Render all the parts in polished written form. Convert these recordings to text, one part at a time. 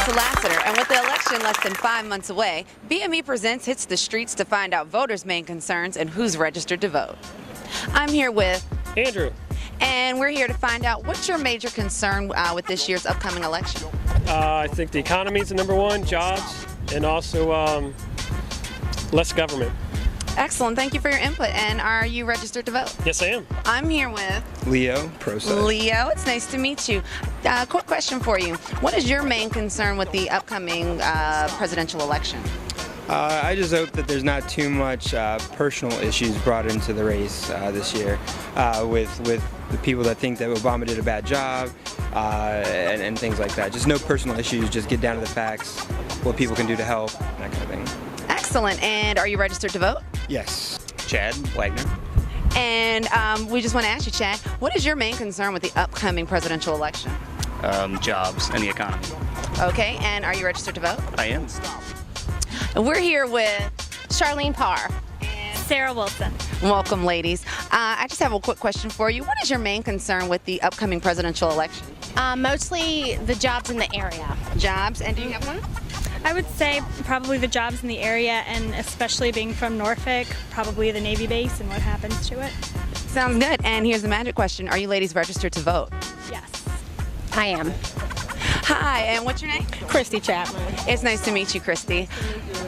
Malisa Lassiter, and with the election less than 5 months away, BME Presents hits the streets to find out voters' main concerns and who's registered to vote. I'm here with Andrew. And we're here to find out what's your major concern with this year's upcoming election. I think the economy is the number one, jobs, and also less government. Excellent. Thank you for your input. And are you registered to vote? Yes, I am. I'm here with Leo, pro side. Leo, it's nice to meet you. Quick question for you. What is your main concern with the upcoming presidential election? I just hope that there's not too much personal issues brought into the race this year with the people that think that Obama did a bad job and things like that. Just no personal issues, just get down to the facts, what people can do to help, that kind of thing. Excellent. And are you registered to vote? Yes. Chad Wagner. And we just want to ask you, Chad, what is your main concern with the upcoming presidential election? Jobs and the economy. Okay, and are you registered to vote? I am. And we're here with Charlene Parr. and Sarah Wilson. welcome, ladies. I just have a quick question for you. What is your main concern with the upcoming presidential election? Mostly the jobs in the area. Jobs, and do you have one? I would say probably the jobs in the area, and especially being from Norfolk, probably the Navy base and what happens to it. Sounds good. And here's the magic question. Are you ladies registered to vote? Yes. I am. Hi, and what's your name? Christy Chapman. It's nice to meet you, Christy.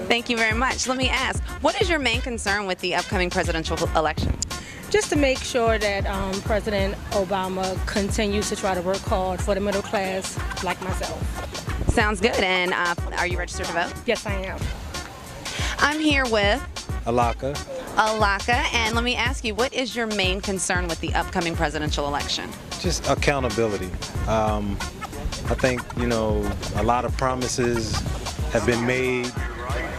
Thank you very much. Let me ask, what is your main concern with the upcoming presidential election? Just to make sure that President Obama continues to try to work hard for the middle class like myself. Sounds good. And are you registered to vote? Yes, I am. I'm here with Alaka. and let me ask you, what is your main concern with the upcoming presidential election? Just accountability. I think, a lot of promises have been made.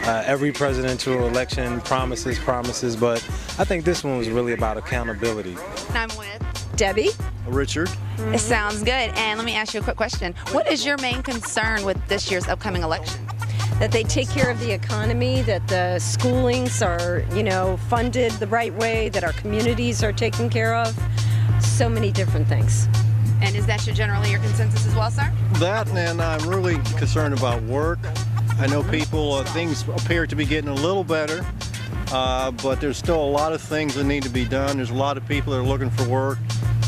Every presidential election, promises, but I think this one was really about accountability. I'm with Debbie? Richard. It sounds good. And let me ask you a quick question. What is your main concern with this year's upcoming election? That they take care of the economy, that the schoolings are, funded the right way, that our communities are taken care of. So many different things. And is that generally your consensus as well, sir? That, and I'm really concerned about work. I know people, things appear to be getting a little better, but there's still a lot of things that need to be done. There's a lot of people that are looking for work.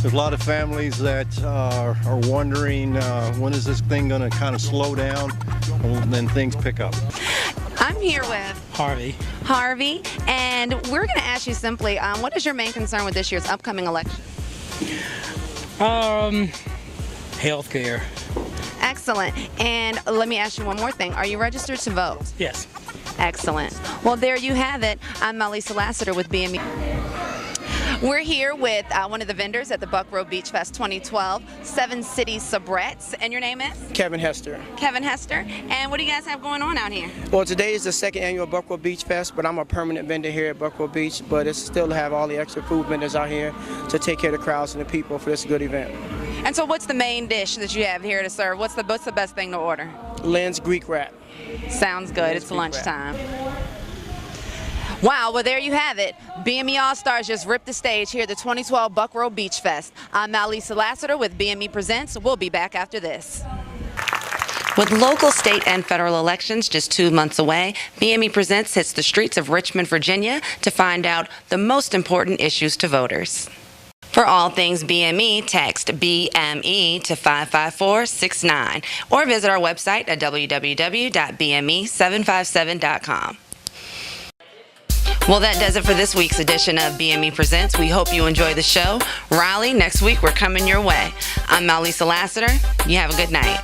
There's a lot of families that are wondering when is this thing going to kind of slow down and then things pick up. I'm here with Harvey, and we're going to ask you simply, what is your main concern with this year's upcoming election? Healthcare. Excellent. And let me ask you one more thing. Are you registered to vote? Yes. Excellent. Well, there you have it. I'm Malisa Lassiter with BME. We're here with one of the vendors at the Buckrow Beach Fest 2012, 7 City Soubrettes. And your name is? Kevin Hester. Kevin Hester. And what do you guys have going on out here? Well, today is the 2nd annual Buckrow Beach Fest, but I'm a permanent vendor here at Buckrow Beach, but it's still to have all the extra food vendors out here to take care of the crowds and the people for this good event. And so what's the main dish that you have here to serve? What's the best thing to order? Lynn's Greek wrap. Sounds good. It's lunchtime. Wow, well there you have it. BME All-Stars just ripped the stage here at the 2012 Buckrow Beach Fest. I'm Malisa Lassiter with BME Presents. We'll be back after this. With local, state, and federal elections just 2 months away, BME Presents hits the streets of Richmond, Virginia to find out the most important issues to voters. For all things BME, text BME to 55469 or visit our website at www.bme757.com. Well, that does it for this week's edition of BME Presents. We hope you enjoy the show. Raleigh, next week we're coming your way. I'm Malisa Lassiter. You have a good night.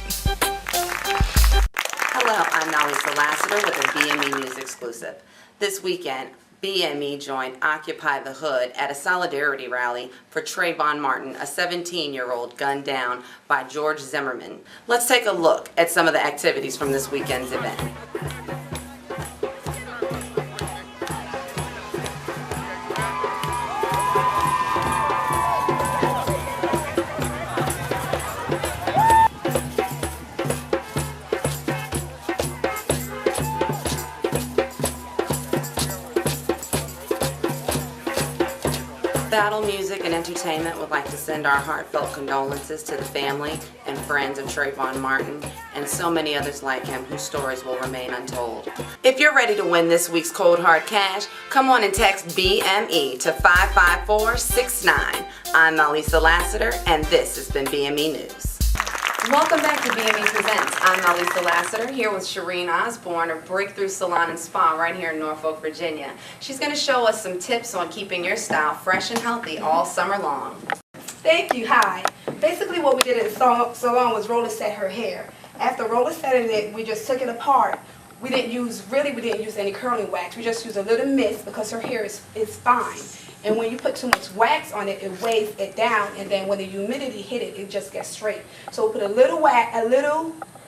Hello, I'm Malisa Lassiter with a BME News exclusive. This weekend, BME joined Occupy the Hood at a solidarity rally for Trayvon Martin, a 17-year-old gunned down by George Zimmerman. Let's take a look at some of the activities from this weekend's event. Battle Music and Entertainment would like to send our heartfelt condolences to the family and friends of Trayvon Martin and so many others like him whose stories will remain untold. If you're ready to win this week's Cold Hard Cash, come on and text BME to 55469. I'm Malisa Lassiter, and this has been BME News. Welcome back to BME Presents. I'm Malisa Lassiter here with Shireen Osborne of Breakthrough Salon and Spa right here in Norfolk, Virginia. She's going to show us some tips on keeping your style fresh and healthy all summer long. Thank you. Hi. Basically what we did at the salon was roller set her hair. After roller setting it, we just took it apart. We didn't use any curling wax. We just used a little mist because her hair is fine. And when you put too much wax on it, it weighs it down, and then when the humidity hit it, it just gets straight. So we put a little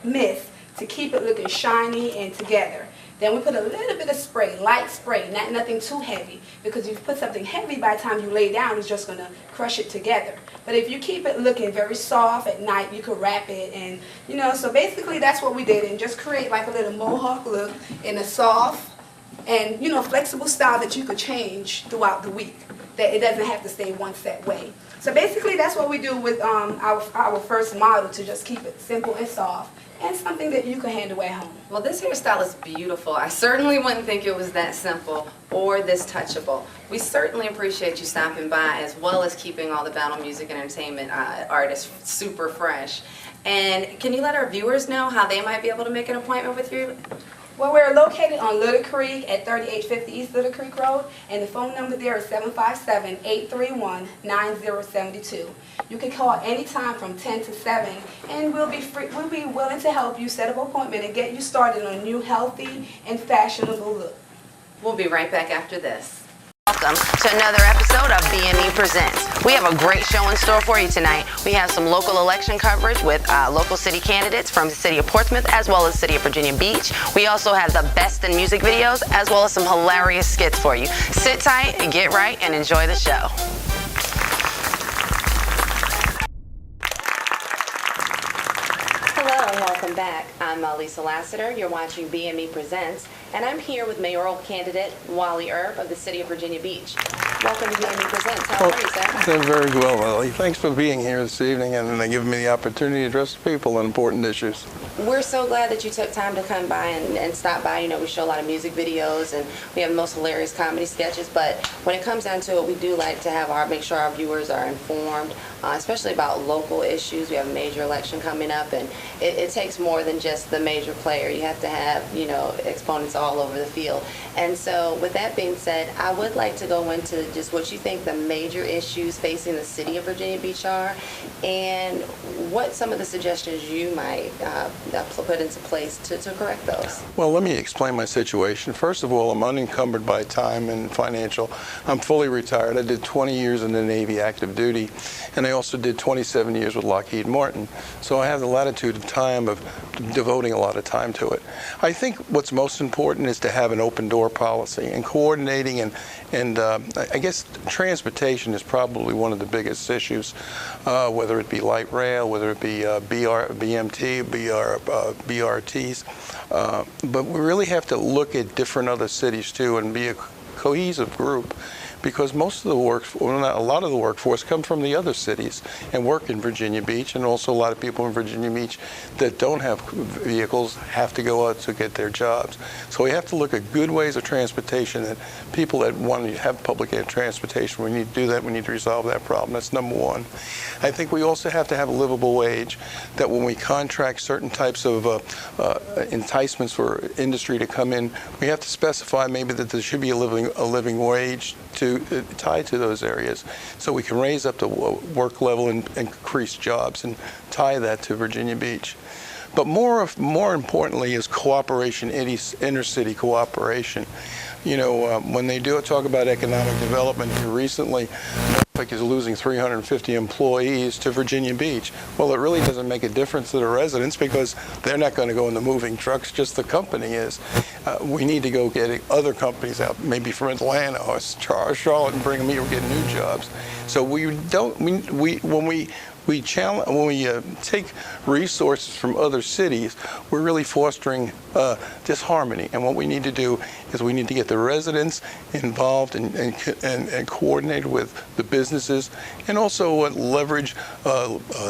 mist to keep it looking shiny and together. Then we put a little bit of spray, light spray, nothing too heavy, because if you put something heavy, by the time you lay down, it's just going to crush it together. But if you keep it looking very soft at night, you could wrap it, and so basically that's what we did, and just create like a little mohawk look in a soft and flexible style that you could change throughout the week, that it doesn't have to stay one set way. So basically that's what we do with our first model, to just keep it simple and soft and something that you can handle at home. Well, this hairstyle is beautiful. I certainly wouldn't think it was that simple or this touchable. We certainly appreciate you stopping by, as well as keeping all the Battle Music and Entertainment artists super fresh. And can you let our viewers know how they might be able to make an appointment with you? Well, we're located on Little Creek at 3850 East Little Creek Road, and the phone number there is 757-831-9072. You can call anytime from 10 to 7, and we'll be willing to help you set up an appointment and get you started on a new healthy and fashionable look. We'll be right back after this. Welcome to another episode of BME Presents. We have a great show in store for you tonight. We have some local election coverage with local city candidates from the city of Portsmouth as well as the city of Virginia Beach. We also have the best in music videos as well as some hilarious skits for you. Sit tight, get right, and enjoy the show. Hello and welcome back. I'm Malisa Lassiter. You're watching BME Presents, and I'm here with mayoral candidate Wally Earp of the city of Virginia Beach. Welcome to BME Presents. How are you, sir? Very well, Lily. Thanks for being here this evening and giving me the opportunity to address the people on important issues. We're so glad that you took time to come by and stop by. We show a lot of music videos and we have the most hilarious comedy sketches, but when it comes down to it, we do like to have make sure our viewers are informed, especially about local issues. We have a major election coming up, and it takes more than just the major player. You have to have, exponents all over the field. And so with that being said, I would like to go into just what you think the major issues facing the city of Virginia Beach are, and what some of the suggestions you might put into place to correct those. Well, let me explain my situation. First of all, I'm unencumbered by time and financial. I'm fully retired. I did 20 years in the Navy active duty, and I also did 27 years with Lockheed Martin. So I have the latitude of time of devoting a lot of time to it. I think what's most important is to have an open door policy and coordinating, and I guess transportation is probably one of the biggest issues, whether it be light rail, whether it be BMT, BRTs. But we really have to look at different other cities too and be a cohesive group, because most of the a lot of the workforce come from the other cities and work in Virginia Beach, and also a lot of people in Virginia Beach that don't have vehicles have to go out to get their jobs. So we have to look at good ways of transportation, that people that want to have public transportation, we need to do that, we need to resolve that problem. That's number one. I think we also have to have a livable wage, that when we contract certain types of enticements for industry to come in, we have to specify maybe that there should be a living wage tied to those areas, so we can raise up the work level and increase jobs and tie that to Virginia Beach. But more importantly is cooperation, inter-city cooperation. When they talk about economic development here recently, Norfolk is losing 350 employees to Virginia Beach. Well, it really doesn't make a difference to the residents, because they're not going to go in the moving trucks, just the company is. We need to go get other companies out, maybe from Atlanta or Charlotte, and bring them here, get new jobs. So when we when we take resources from other cities, we're really fostering disharmony. And what we need to do is we need to get the residents involved and coordinated with the businesses, and also leverage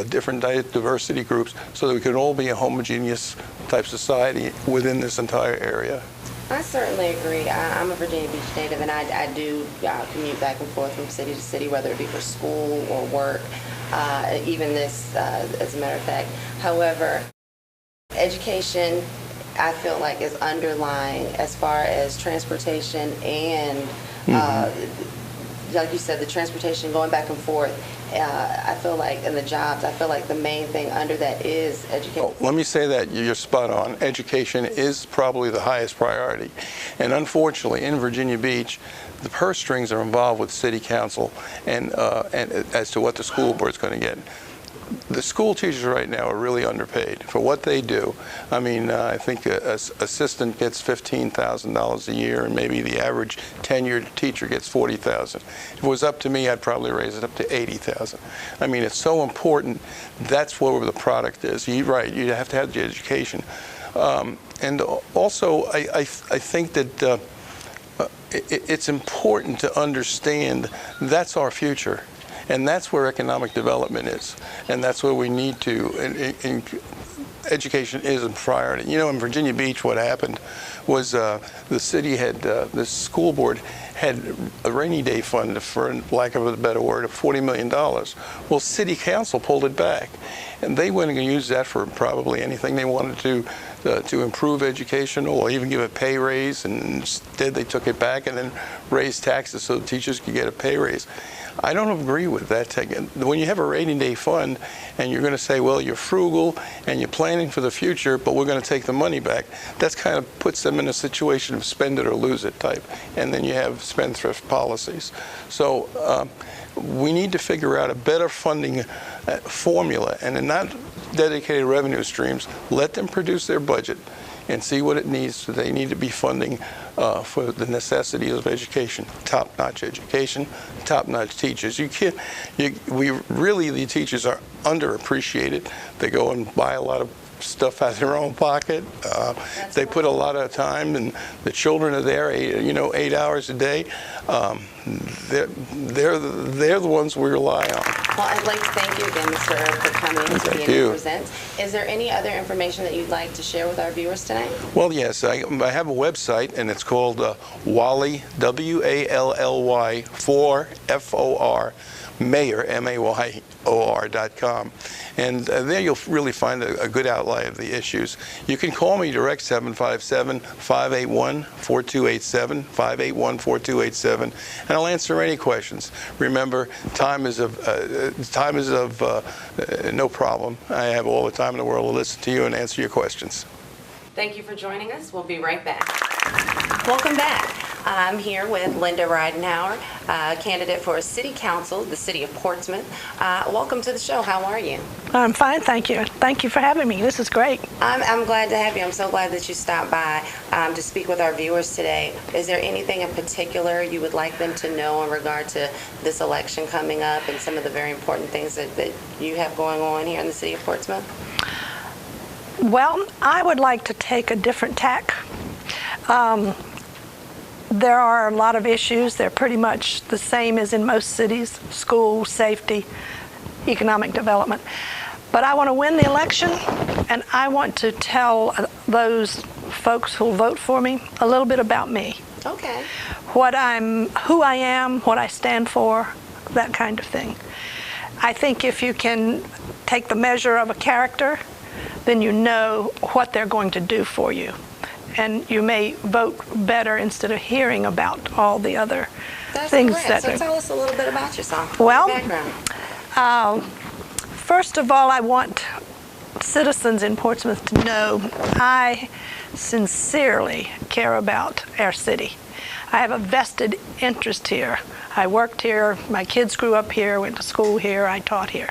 different diversity groups so that we can all be a homogeneous type society within this entire area. I certainly agree. I'm a Virginia Beach native, and I do commute back and forth from city to city, whether it be for school or work, even this, as a matter of fact. However, education, I feel like, is underlying as far as transportation and, like you said, the transportation going back and forth. I feel like, and the jobs, I feel like the main thing under that is education. Oh, let me say that you're spot on. Education is probably the highest priority. And unfortunately, in Virginia Beach, the purse strings are involved with city council and as to what the school board's going to get. The school teachers right now are really underpaid for what they do. I mean, I think an assistant gets $15,000 a year, and maybe the average tenured teacher gets $40,000. If it was up to me, I'd probably raise it up to $80,000. I mean, it's so important. That's where the product is. You're right. You have to have the education, and also I think that it's important to understand that's our future. And that's where economic development is. And that's where we need to, education is a priority. You know, in Virginia Beach, what happened was the city had, the school board had a rainy day fund, for lack of a better word, of $40 million. Well, city council pulled it back. And they weren't going to use that for probably anything they wanted to improve education or even give a pay raise. And instead, they took it back and then raised taxes so teachers could get a pay raise. I don't agree with that. When you have a rainy day fund and you're going to say, well, you're frugal and you're planning for the future, but we're going to take the money back, that's kind of puts them in a situation of spend it or lose it type. And then you have spendthrift policies. So we need to figure out a better funding formula and then not dedicated revenue streams. Let them produce their budget and see what it needs. So they need to be funding for the necessities of education, top-notch education, top-notch teachers. The teachers are underappreciated. They go and buy a lot of stuff out of their own pocket. They put a lot of time, and the children are there, 8 hours a day. They're the ones we rely on. Well, I'd like to thank you again, Mr. Earp, for coming to BME Presents. Is there any other information that you'd like to share with our viewers tonight? Well, yes. I have a website, and it's called Wally, W-A-L-L-Y, 4 F-O-R, Mayor, MAYOR.com. And there you'll really find a good outline of the issues. You can call me direct, 757-581-4287, 581-4287, and I'll answer any questions. Remember, time is of no problem. I have all the time in the world to listen to you and answer your questions. Thank you for joining us. We'll be right back. Welcome back. I'm here with Linda Ridenhour, candidate for City Council, the City of Portsmouth. Welcome to the show. How are you? I'm fine, thank you. Thank you for having me. This is great. I'm glad to have you. I'm so glad that you stopped by to speak with our viewers today. Is there anything in particular you would like them to know in regard to this election coming up and some of the very important things that you have going on here in the City of Portsmouth? Well, I would like to take a different tack. There are a lot of issues. They're pretty much the same as in most cities: school, safety, economic development. But I want to win the election, and I want to tell those folks who'll vote for me a little bit about me. Okay. Who I am, what I stand for, that kind of thing. I think if you can take the measure of a character, then you know what they're going to do for you. And you may vote better instead of hearing about all the other things. That's correct. So tell us a little bit about yourself. Well, your background. First of all, I want citizens in Portsmouth to know I sincerely care about our city. I have a vested interest here. I worked here, my kids grew up here, went to school here, I taught here.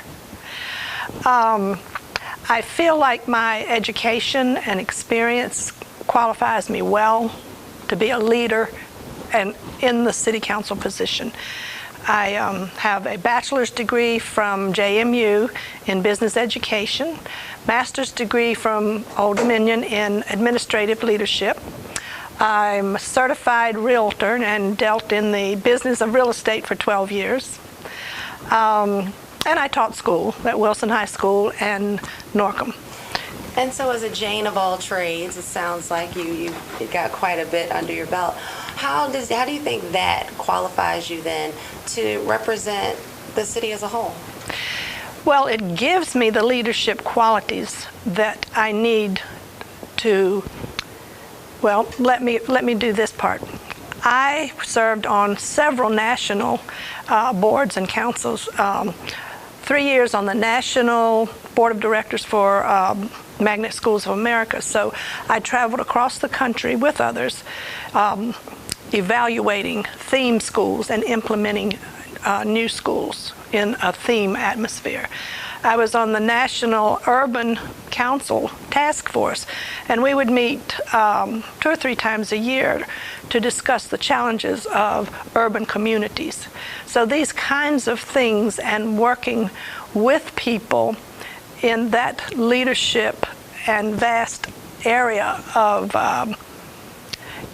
I feel like my education and experience qualifies me well to be a leader and in the city council position. I have a bachelor's degree from JMU in business education, master's degree from Old Dominion in administrative leadership. I'm a certified realtor and dealt in the business of real estate for 12 years. And I taught school at Wilson High School and Norcom. And so as a Jane of all trades, it sounds like you got quite a bit under your belt. How do you think that qualifies you then to represent the city as a whole? Well, it gives me the leadership qualities that I need to, well, let me do this part. I served on several national boards and councils, 3 years on the National Board of Directors for Magnet Schools of America. So I traveled across the country with others, evaluating theme schools and implementing new schools in a theme atmosphere. I was on the National Urban Council Task Force, and we would meet 2 or 3 times a year to discuss the challenges of urban communities. So these kinds of things and working with people in that leadership and vast area of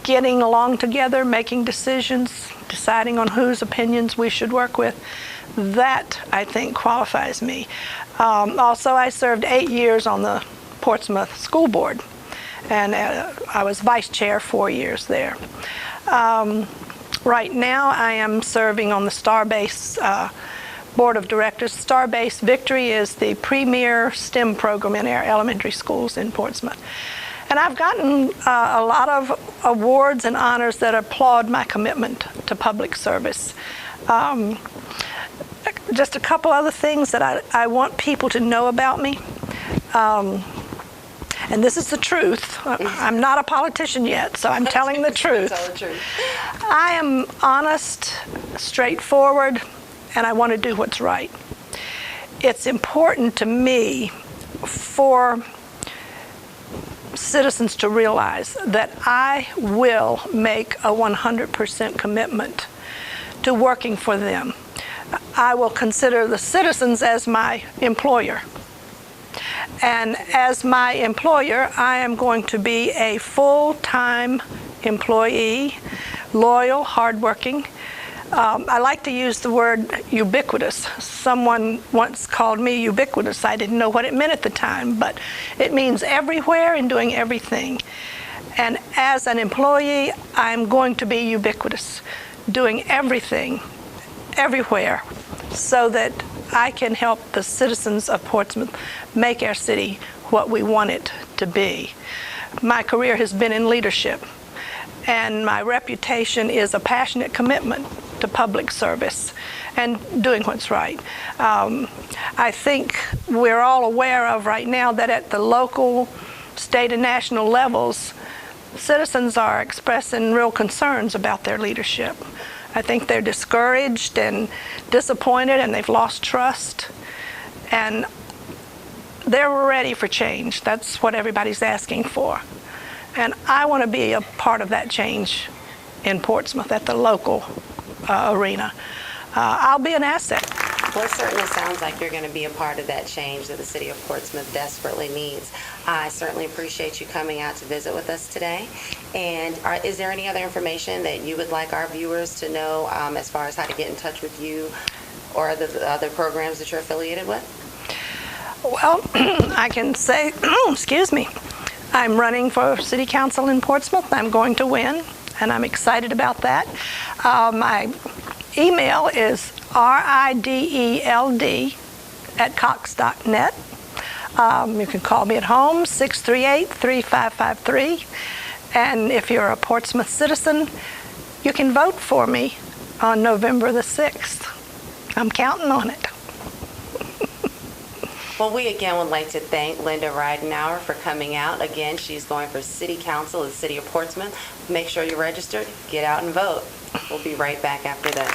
getting along together, making decisions, deciding on whose opinions we should work with, that I think qualifies me. Also, I served 8 years on the Portsmouth School Board, and I was vice chair 4 years there. Right now, I am serving on the Starbase Board of Directors. Starbase Victory is the premier STEM program in our elementary schools in Portsmouth. And I've gotten a lot of awards and honors that applaud my commitment to public service. Just a couple other things that I want people to know about me. And this is the truth. I'm not a politician yet, so I'm telling the truth. Tell the truth. I am honest, straightforward, and I want to do what's right. It's important to me for citizens to realize that I will make a 100% commitment to working for them. I will consider the citizens as my employer. And as my employer, I am going to be a full-time employee, loyal, hardworking. I like to use the word ubiquitous. Someone once called me ubiquitous. I didn't know what it meant at the time, but it means everywhere and doing everything. And as an employee, I'm going to be ubiquitous, doing everything, everywhere, so that I can help the citizens of Portsmouth make our city what we want it to be. My career has been in leadership, and my reputation is a passionate commitment to public service and doing what's right. I think we're all aware of right now that at the local, state, and national levels, citizens are expressing real concerns about their leadership. I think they're discouraged and disappointed, and they've lost trust, and they're ready for change. That's what everybody's asking for. And I want to be a part of that change in Portsmouth at the local arena. I'll be an asset. Well, it certainly sounds like you're going to be a part of that change that the city of Portsmouth desperately needs. I certainly appreciate you coming out to visit with us today. And is there any other information that you would like our viewers to know as far as how to get in touch with you or the other programs that you're affiliated with? Well, I can say, excuse me, I'm running for City Council in Portsmouth. I'm going to win, and I'm excited about that. My email is rideld@cox.net. You can call me at home, 638-3553. And if you're a Portsmouth citizen, you can vote for me on November the 6th. I'm counting on it. Well, we again would like to thank Linda Ridenour for coming out. Again, she's going for City Council in the City of Portsmouth. Make sure you're registered. Get out and vote. We'll be right back after this.